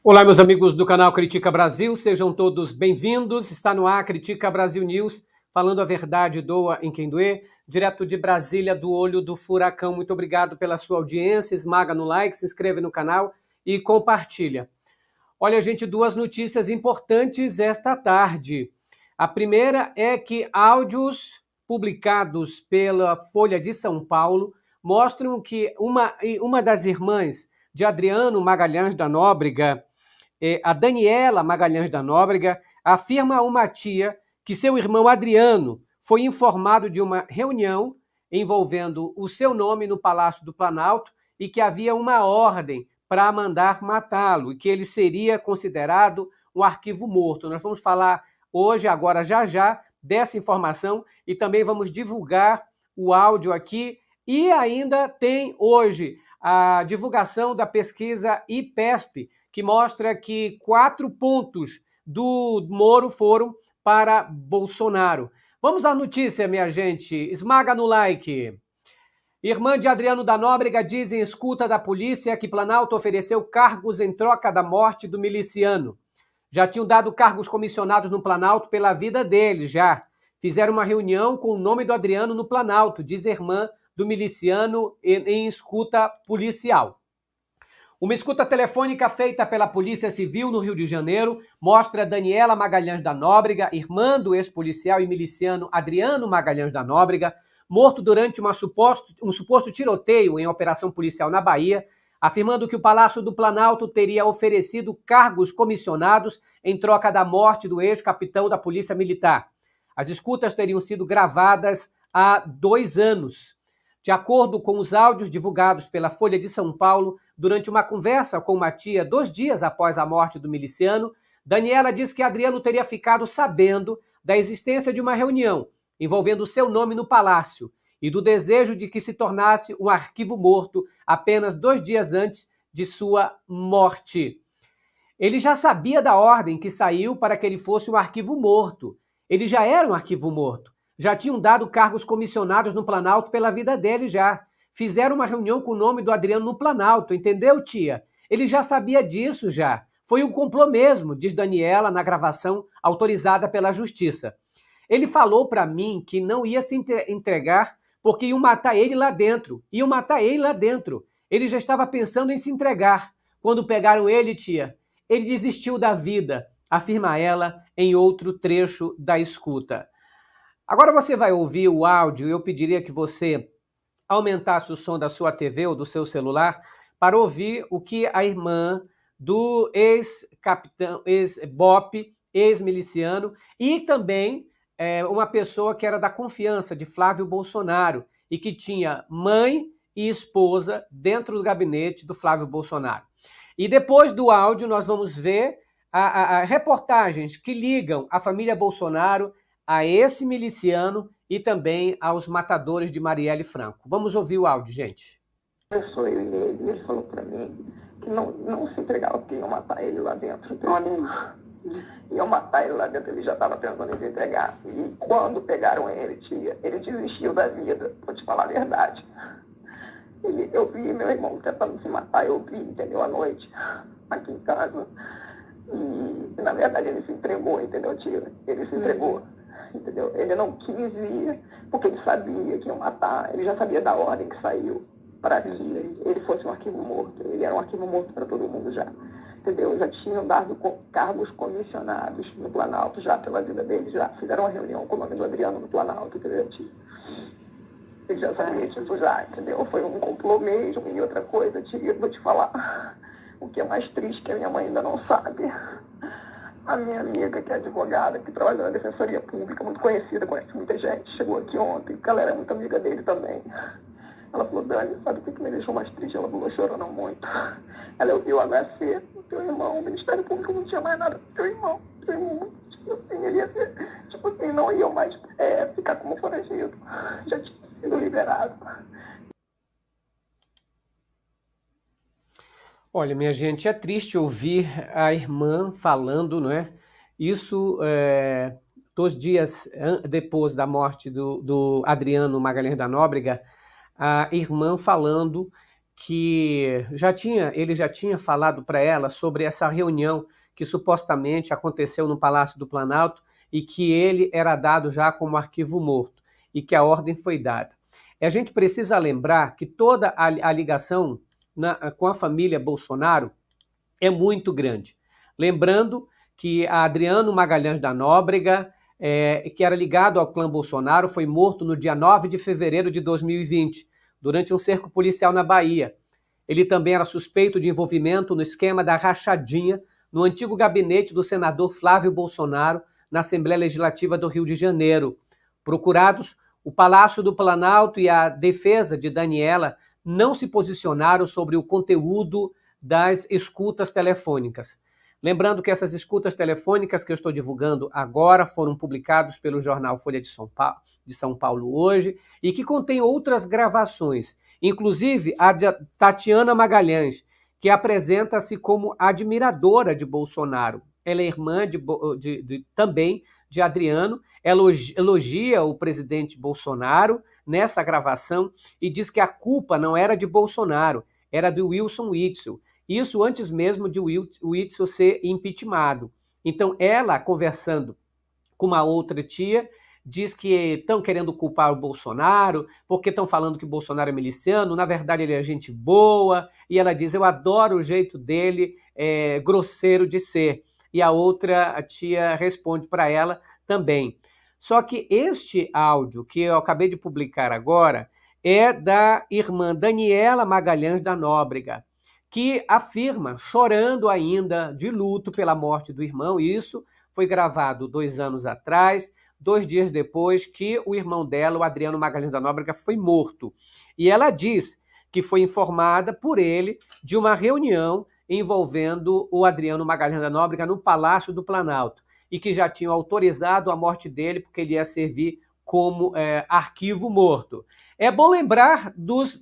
Olá, meus amigos do canal Critica Brasil, sejam todos bem-vindos. Está no ar Critica Brasil News, falando a verdade, doa em quem doer, direto de Brasília, do olho do furacão. Muito obrigado pela sua audiência, esmaga no like, se inscreve no canal e compartilha. Olha, gente, duas notícias importantes esta tarde. A primeira é que áudios publicados pela Folha de São Paulo mostram que uma das irmãs de Adriano Magalhães da Nóbrega, a Daniela Magalhães da Nóbrega, afirma a uma tia que seu irmão Adriano foi informado de uma reunião envolvendo o seu nome no Palácio do Planalto e que havia uma ordem para mandar matá-lo e que ele seria considerado um arquivo morto. Nós vamos falar hoje, agora já, dessa informação e também vamos divulgar o áudio aqui. E ainda tem hoje a divulgação da pesquisa IPESP, que mostra que 4 pontos do Moro foram para Bolsonaro. Vamos à notícia, minha gente. Esmaga no like. Irmã de Adriano da Nóbrega diz em escuta da polícia que Planalto ofereceu cargos em troca da morte do miliciano. Já tinham dado cargos comissionados no Planalto pela vida dele, já. Fizeram uma reunião com o nome do Adriano no Planalto, diz a irmã do miliciano em escuta policial. Uma escuta telefônica feita pela Polícia Civil no Rio de Janeiro mostra Daniela Magalhães da Nóbrega, irmã do ex-policial e miliciano Adriano Magalhães da Nóbrega, morto durante um suposto tiroteio em operação policial na Bahia, afirmando que o Palácio do Planalto teria oferecido cargos comissionados em troca da morte do ex-capitão da Polícia Militar. As escutas teriam sido gravadas há 2 anos. De acordo com os áudios divulgados pela Folha de São Paulo, durante uma conversa com uma tia 2 dias após a morte do miliciano, Daniela diz que Adriano teria ficado sabendo da existência de uma reunião envolvendo seu nome no palácio e do desejo de que se tornasse um arquivo morto apenas 2 dias antes de sua morte. Ele já sabia da ordem que saiu para que ele fosse um arquivo morto. Ele já era um arquivo morto. Já tinham dado cargos comissionados no Planalto pela vida dele já. Fizeram uma reunião com o nome do Adriano no Planalto, entendeu, tia? Ele já sabia disso já. Foi um complô mesmo, diz Daniela na gravação autorizada pela Justiça. Ele falou para mim que não ia se entregar porque iam matar ele lá dentro. Iam matar ele lá dentro. Ele já estava pensando em se entregar. Quando pegaram ele, tia, ele desistiu da vida, afirma ela em outro trecho da escuta. Agora você vai ouvir o áudio e eu pediria que você aumentasse o som da sua TV ou do seu celular para ouvir o que a irmã do ex-capitão, ex-BOP, ex-miliciano e também uma pessoa que era da confiança de Flávio Bolsonaro e que tinha mãe e esposa dentro do gabinete do Flávio Bolsonaro. E depois do áudio nós vamos ver reportagens que ligam a família Bolsonaro a esse miliciano e também aos matadores de Marielle Franco. Vamos ouvir o áudio, gente. Eu sou eu e ele falou pra mim que não se entregava porque iam matar ele lá dentro. Iam matar ele lá dentro, ele já estava pensando em se entregar. E quando pegaram ele, tia, ele desistiu da vida, vou te falar a verdade. Eu vi meu irmão tentando se matar, eu vi, entendeu, à noite, aqui em casa. E na verdade ele se entregou, entendeu, tia? Ele se entregou. Entendeu? Ele não quis ir porque ele sabia que iam matar, ele já sabia da ordem que saiu para que ele fosse um arquivo morto. Ele era um arquivo morto para todo mundo já, entendeu? Já tinham dado cargos comissionados no Planalto já pela vida dele, já fizeram uma reunião com o nome do Adriano no Planalto, entendeu? Ele já sabia disso já, entendeu? Foi um complô mesmo. E outra coisa, tia, vou te falar, o que é mais triste que a minha mãe ainda não sabe. A minha amiga, que é advogada, que trabalha na Defensoria Pública, muito conhecida, conhece muita gente, chegou aqui ontem, porque ela era muito amiga dele também. Ela falou, Dani, sabe o que me deixou mais triste? Ela falou, chorando muito. Ela ouviu o HC do teu irmão, o Ministério Público não tinha mais nada do teu irmão. Teu irmão, tipo assim, ele ia ser, tipo assim, não ia mais ficar como foragido. Já tinha sido liberado. Olha, minha gente, é triste ouvir a irmã falando, não é? Isso 2 dias depois da morte do Adriano Magalhães da Nóbrega, a irmã falando que ele já tinha falado para ela sobre essa reunião que supostamente aconteceu no Palácio do Planalto e que ele era dado já como arquivo morto e que a ordem foi dada. E a gente precisa lembrar que toda a ligação com a família Bolsonaro é muito grande. Lembrando que Adriano Magalhães da Nóbrega, que era ligado ao clã Bolsonaro, foi morto no dia 9 de fevereiro de 2020, durante um cerco policial na Bahia. Ele também era suspeito de envolvimento no esquema da rachadinha no antigo gabinete do senador Flávio Bolsonaro, na Assembleia Legislativa do Rio de Janeiro. Procurados, o Palácio do Planalto e a defesa de Daniela não se posicionaram sobre o conteúdo das escutas telefônicas. Lembrando que essas escutas telefônicas que eu estou divulgando agora foram publicados pelo jornal Folha de São Paulo hoje e que contém outras gravações, inclusive a de Tatiana Magalhães, que apresenta-se como admiradora de Bolsonaro. Ela é irmã também de Adriano, elogia o presidente Bolsonaro nessa gravação e diz que a culpa não era de Bolsonaro, era do Wilson Witzel. Isso antes mesmo de Witzel ser impeachmentado. Então, ela, conversando com uma outra tia, diz que estão querendo culpar o Bolsonaro, porque estão falando que o Bolsonaro é miliciano, na verdade ele é gente boa, e ela diz, eu adoro o jeito dele, grosseiro de ser. E a outra tia responde para ela também. Só que este áudio que eu acabei de publicar agora é da irmã Daniela Magalhães da Nóbrega, que afirma, chorando ainda, de luto pela morte do irmão, e isso foi gravado 2 anos atrás, 2 dias depois que o irmão dela, o Adriano Magalhães da Nóbrega, foi morto. E ela diz que foi informada por ele de uma reunião envolvendo o Adriano Magalhães da Nóbrega no Palácio do Planalto e que já tinham autorizado a morte dele porque ele ia servir como arquivo morto. É bom lembrar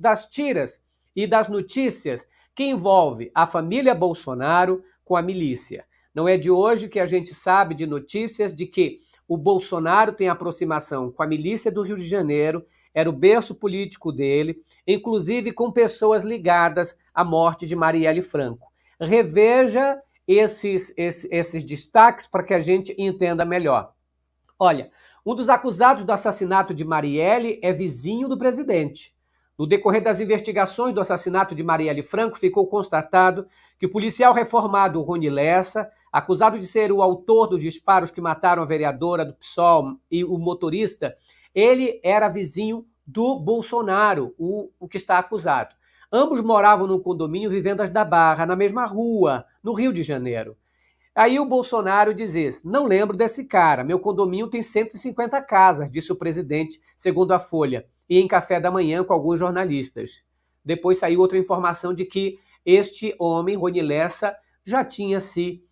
das tiras e das notícias que envolve a família Bolsonaro com a milícia. Não é de hoje que a gente sabe de notícias de que o Bolsonaro tem aproximação com a milícia do Rio de Janeiro, era o berço político dele, inclusive com pessoas ligadas à morte de Marielle Franco. Reveja esses destaques para que a gente entenda melhor. Olha, um dos acusados do assassinato de Marielle é vizinho do presidente. No decorrer das investigações do assassinato de Marielle Franco, ficou constatado que o policial reformado Rony Lessa, acusado de ser o autor dos disparos que mataram a vereadora do PSOL e o motorista, ele era vizinho do Bolsonaro, o que está acusado. Ambos moravam num condomínio Vivendas da Barra, na mesma rua, no Rio de Janeiro. Aí o Bolsonaro diz isso, não lembro desse cara, meu condomínio tem 150 casas, disse o presidente, segundo a Folha, e em café da manhã com alguns jornalistas. Depois saiu outra informação de que este homem, Rony Lessa, já tinha se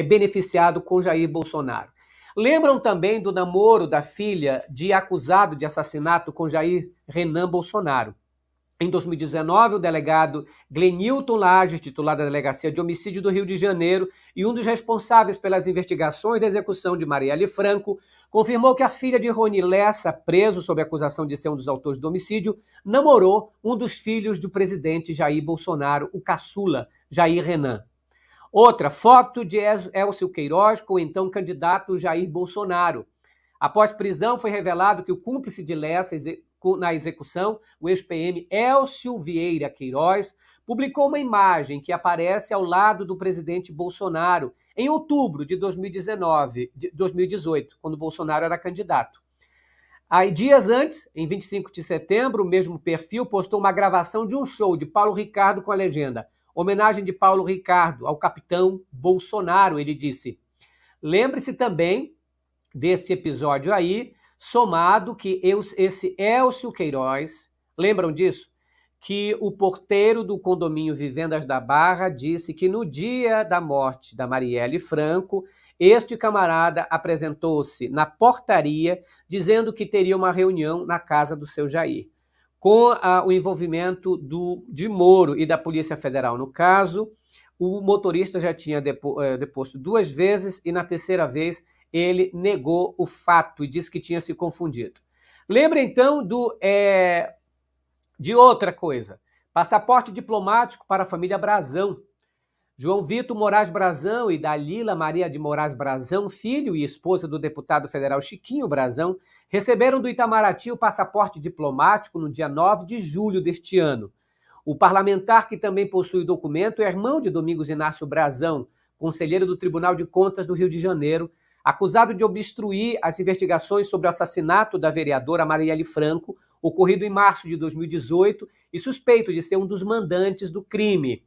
beneficiado com Jair Bolsonaro. Lembram também do namoro da filha de acusado de assassinato com Jair Renan Bolsonaro. Em 2019, o delegado Glenilton Lages, titular da Delegacia de Homicídio do Rio de Janeiro e um dos responsáveis pelas investigações da execução de Marielle Franco, confirmou que a filha de Rony Lessa, preso sob acusação de ser um dos autores do homicídio, namorou um dos filhos do presidente Jair Bolsonaro, o caçula Jair Renan. Outra, foto de Elcio Queiroz com o então candidato Jair Bolsonaro. Após prisão, foi revelado que o cúmplice de Lessa na execução, o ex-PM Elcio Vieira Queiroz, publicou uma imagem que aparece ao lado do presidente Bolsonaro em outubro de 2018, quando Bolsonaro era candidato. Aí, dias antes, em 25 de setembro, o mesmo perfil postou uma gravação de um show de Paulo Ricardo com a legenda homenagem de Paulo Ricardo ao capitão Bolsonaro, ele disse. Lembre-se também desse episódio aí, somado que esse Elcio Queiroz, lembram disso? Que o porteiro do condomínio Vivendas da Barra disse que no dia da morte da Marielle Franco, este camarada apresentou-se na portaria dizendo que teria uma reunião na casa do seu Jair. com o envolvimento de Moro e da Polícia Federal. No caso, o motorista já tinha deposto 2 vezes e na terceira vez ele negou o fato e disse que tinha se confundido. Lembra então de outra coisa. Passaporte diplomático para a família Brazão. João Vitor Moraes Brazão e Dalila Maria de Moraes Brazão, filho e esposa do deputado federal Chiquinho Brazão, receberam do Itamaraty o passaporte diplomático no dia 9 de julho deste ano. O parlamentar que também possui o documento é irmão de Domingos Inácio Brazão, conselheiro do Tribunal de Contas do Rio de Janeiro, acusado de obstruir as investigações sobre o assassinato da vereadora Marielle Franco, ocorrido em março de 2018, e suspeito de ser um dos mandantes do crime.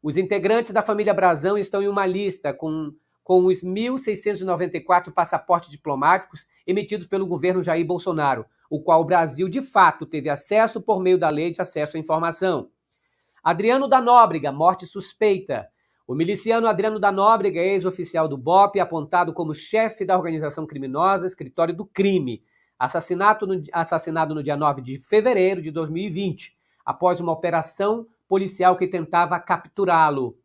Os integrantes da família Brazão estão em uma lista com os 1.694 passaportes diplomáticos emitidos pelo governo Jair Bolsonaro, o qual o Brasil, de fato, teve acesso por meio da Lei de Acesso à Informação. Adriano da Nóbrega, morte suspeita. O miliciano Adriano da Nóbrega, ex-oficial do BOPE, apontado como chefe da organização criminosa Escritório do Crime, assassinado no dia 9 de fevereiro de 2020, após uma operação policial que tentava capturá-lo.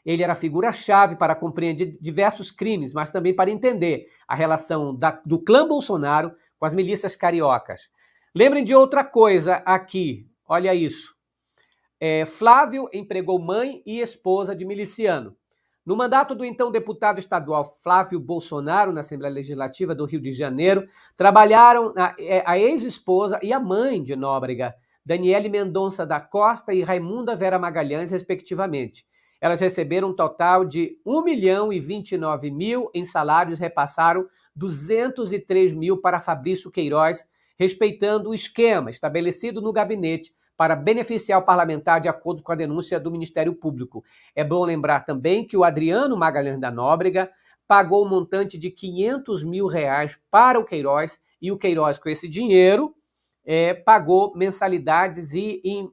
Ele era figura-chave para compreender diversos crimes, mas também para entender a relação do clã Bolsonaro com as milícias cariocas. Lembrem de outra coisa aqui, olha isso. Flávio empregou mãe e esposa de miliciano. No mandato do então deputado estadual Flávio Bolsonaro, na Assembleia Legislativa do Rio de Janeiro, trabalharam a ex-esposa e a mãe de Nóbrega, Daniele Mendonça da Costa e Raimunda Vera Magalhães, respectivamente. Elas receberam um total de R$ 1.029.000 em salários, repassaram 203 mil para Fabrício Queiroz, respeitando o esquema estabelecido no gabinete para beneficiar o parlamentar de acordo com a denúncia do Ministério Público. É bom lembrar também que o Adriano Magalhães da Nóbrega pagou um montante de R$ 500 mil para o Queiroz, e o Queiroz, com esse dinheiro, pagou mensalidades e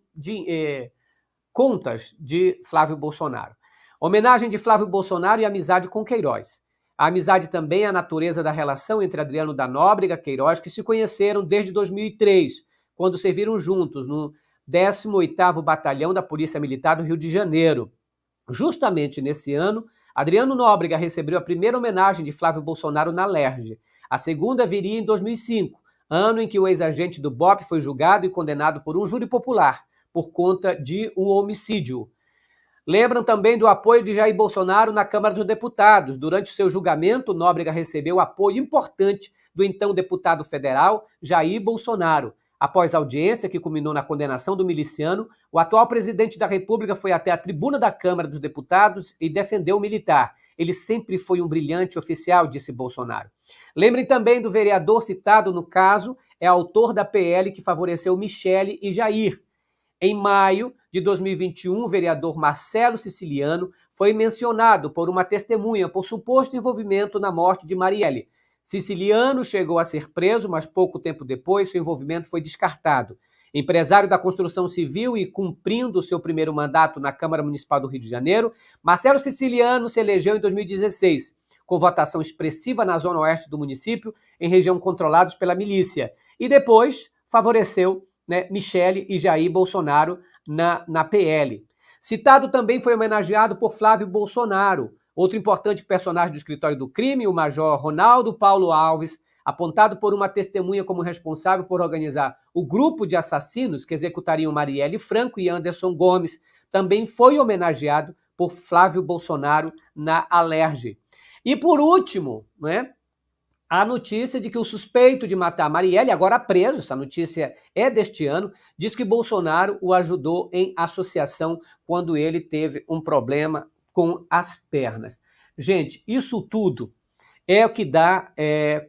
contas de Flávio Bolsonaro. Homenagem de Flávio Bolsonaro e amizade com Queiroz. A amizade também é a natureza da relação entre Adriano da Nóbrega e Queiroz, que se conheceram desde 2003, quando serviram juntos no 18º Batalhão da Polícia Militar do Rio de Janeiro. Justamente nesse ano, Adriano Nóbrega recebeu a primeira homenagem de Flávio Bolsonaro na LERJ. A segunda viria em 2005, ano em que o ex-agente do BOPE foi julgado e condenado por um júri popular por conta de um homicídio. Lembram também do apoio de Jair Bolsonaro na Câmara dos Deputados. Durante o seu julgamento, Nóbrega recebeu apoio importante do então deputado federal Jair Bolsonaro. Após a audiência, que culminou na condenação do miliciano, o atual presidente da República foi até a tribuna da Câmara dos Deputados e defendeu o militar. Ele sempre foi um brilhante oficial, disse Bolsonaro. Lembrem também do vereador citado no caso, é autor da PL que favoreceu Michele e Jair. Em maio de 2021, o vereador Marcelo Siciliano foi mencionado por uma testemunha por suposto envolvimento na morte de Marielle. Siciliano chegou a ser preso, mas pouco tempo depois seu envolvimento foi descartado. Empresário da construção civil e cumprindo seu primeiro mandato na Câmara Municipal do Rio de Janeiro, Marcelo Siciliano se elegeu em 2016, com votação expressiva na zona oeste do município, em região controlada pela milícia, e depois favoreceu Michele e Jair Bolsonaro na PL. Citado também foi homenageado por Flávio Bolsonaro, outro importante personagem do Escritório do Crime, o Major Ronaldo Paulo Alves, apontado por uma testemunha como responsável por organizar o grupo de assassinos que executariam Marielle Franco e Anderson Gomes, também foi homenageado por Flávio Bolsonaro na Alerj. E por último, a notícia de que o suspeito de matar Marielle, agora preso, essa notícia é deste ano, diz que Bolsonaro o ajudou em associação quando ele teve um problema com as pernas. Gente, isso tudo é o que dá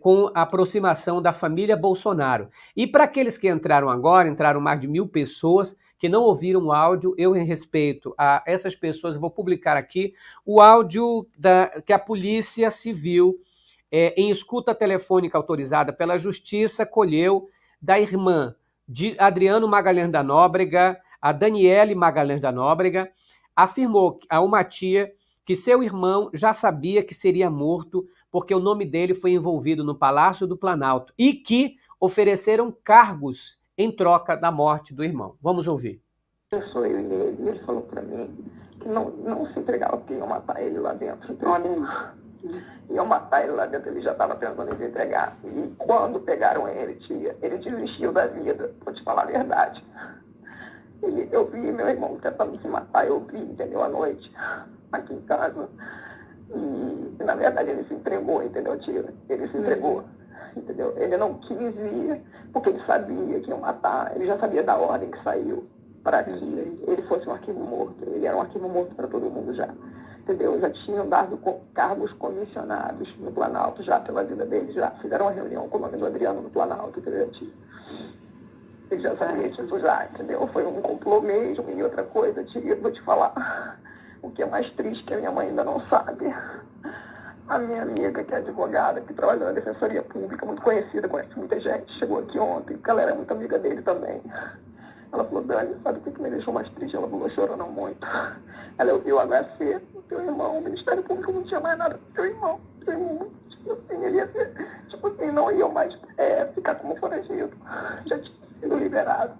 com a aproximação da família Bolsonaro. E para aqueles que entraram agora, entraram mais de 1.000 pessoas que não ouviram o áudio, eu, em respeito a essas pessoas, vou publicar aqui o áudio que a Polícia Civil, em escuta telefônica autorizada pela Justiça, colheu da irmã de Adriano Magalhães da Nóbrega, a Daniele Magalhães da Nóbrega, afirmou a uma tia que seu irmão já sabia que seria morto porque o nome dele foi envolvido no Palácio do Planalto e que ofereceram cargos em troca da morte do irmão. Vamos ouvir. Sou eu e ele falou para mim que não se entregava, porque iam matar ele lá dentro. Então, iam matar ele lá dentro, ele já estava pensando em se entregar. E quando pegaram ele, ele desistiu da vida, vou te falar a verdade. Eu vi meu irmão tentando se matar, eu vi, entendeu, à noite, aqui em casa. E na verdade ele se entregou, entendeu, tia? Ele se entregou, entendeu? Ele não quis ir, porque ele sabia que iam matar, ele já sabia da ordem que saiu para que ele fosse um arquivo morto. Ele era um arquivo morto para todo mundo já, entendeu? Já tinham dado cargos comissionados no Planalto já pela vida dele, já fizeram uma reunião com o nome do Adriano no Planalto, entendeu, tia? Ele já sabia, tipo, já, entendeu? Foi um complô mesmo. E outra coisa, tia, vou te falar, o que é mais triste que a minha mãe ainda não sabe. A minha amiga, que é advogada, que trabalha na Defensoria Pública, muito conhecida, conhece muita gente, chegou aqui ontem, porque ela era muito amiga dele também. Ela falou, Dani, sabe o que me deixou mais triste? Ela falou, chorando muito. Ela ouviu o HC, o teu irmão, o Ministério Público não tinha mais nada do teu irmão. Teu irmão, tipo assim, ele ia ser, tipo assim, não ia mais ficar como foragido. Já tinha sido liberado.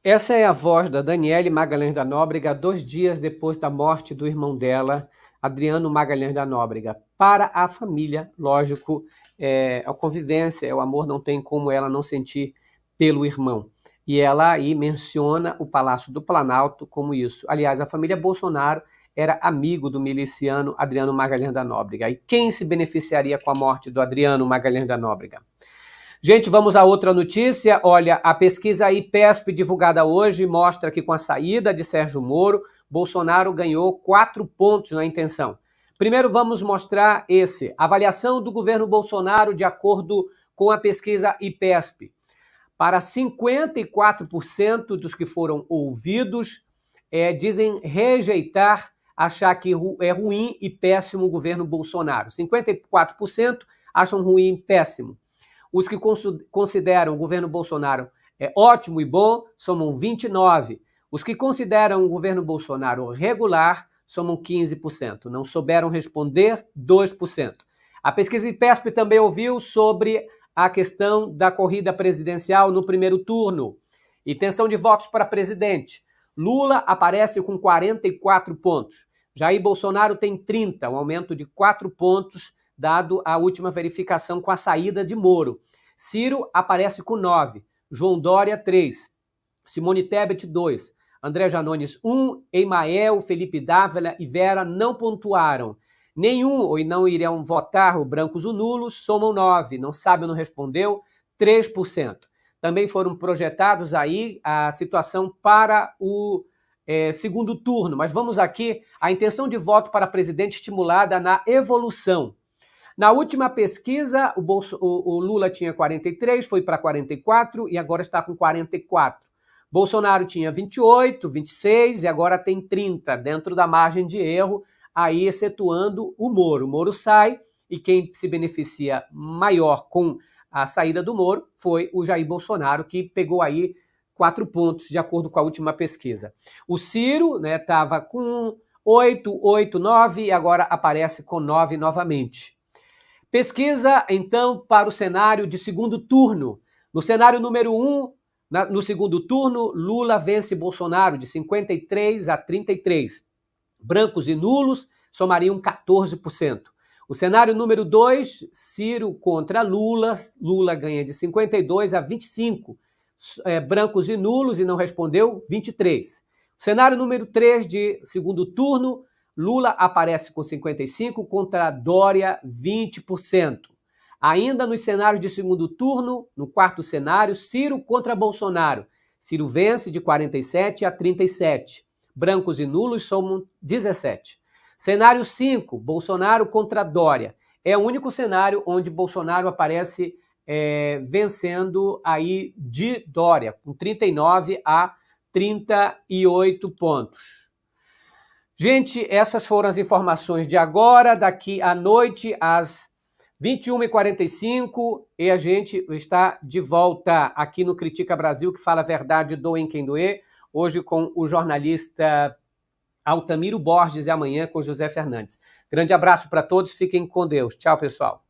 Essa é a voz da Daniele Magalhães da Nóbrega, 2 dias depois da morte do irmão dela, Adriano Magalhães da Nóbrega. Para a família, lógico, a convivência, o amor, não tem como ela não sentir pelo irmão. E ela aí menciona o Palácio do Planalto como isso. Aliás, a família Bolsonaro era amigo do miliciano Adriano Magalhães da Nóbrega. E quem se beneficiaria com a morte do Adriano Magalhães da Nóbrega? Gente, vamos a outra notícia. Olha, a pesquisa IPESP divulgada hoje mostra que com a saída de Sérgio Moro, Bolsonaro ganhou 4 pontos na intenção. Primeiro vamos mostrar avaliação do governo Bolsonaro de acordo com a pesquisa IPESP. Para 54% dos que foram ouvidos, dizem rejeitar, achar que é ruim e péssimo o governo Bolsonaro. 54% acham ruim e péssimo. Os que consideram o governo Bolsonaro ótimo e bom somam 29%. Os que consideram o governo Bolsonaro regular somam 15%. Não souberam responder, 2%. A pesquisa IPESP também ouviu sobre a questão da corrida presidencial no primeiro turno. Intenção de votos para presidente. Lula aparece com 44 pontos. Jair Bolsonaro tem 30, um aumento de 4 pontos, dado a última verificação com a saída de Moro. Ciro aparece com 9, João Dória 3, Simone Tebet 2, André Janones 1, Emael, Felipe Dávila e Vera não pontuaram. Nenhum ou não iriam votar, o brancos ou nulos, somam 9, não sabe ou não respondeu, 3%. Também foram projetados aí a situação para o segundo turno, mas vamos aqui, a intenção de voto para presidente estimulada na evolução. Na última pesquisa, o Lula tinha 43, foi para 44 e agora está com 44. Bolsonaro tinha 28, 26 e agora tem 30, dentro da margem de erro, aí excetuando o Moro. O Moro sai e quem se beneficia maior com a saída do Moro foi o Jair Bolsonaro, que pegou aí 4 pontos, de acordo com a última pesquisa. O Ciro estava com 8, 9 e agora aparece com 9 novamente. Pesquisa, então, para o cenário de segundo turno. No cenário número 1, no segundo turno, Lula vence Bolsonaro de 53 a 33. Brancos e nulos somariam 14%. O cenário número 2, Ciro contra Lula. Lula ganha de 52 a 25. Brancos e nulos, e não respondeu, 23. O cenário número 3 de segundo turno, Lula aparece com 55 contra Dória 20%. Ainda nos cenários de segundo turno, no quarto cenário, Ciro contra Bolsonaro. Ciro vence de 47 a 37. Brancos e nulos somam 17. Cenário 5, Bolsonaro contra Dória. É o único cenário onde Bolsonaro aparece vencendo aí de Dória, com 39 a 38 pontos. Gente, essas foram as informações de agora. Daqui à noite, às 21h45, e a gente está de volta aqui no Critica Brasil, que fala a verdade, doem quem doer, hoje com o jornalista Altamiro Borges e amanhã com José Fernandes. Grande abraço para todos, fiquem com Deus. Tchau, pessoal.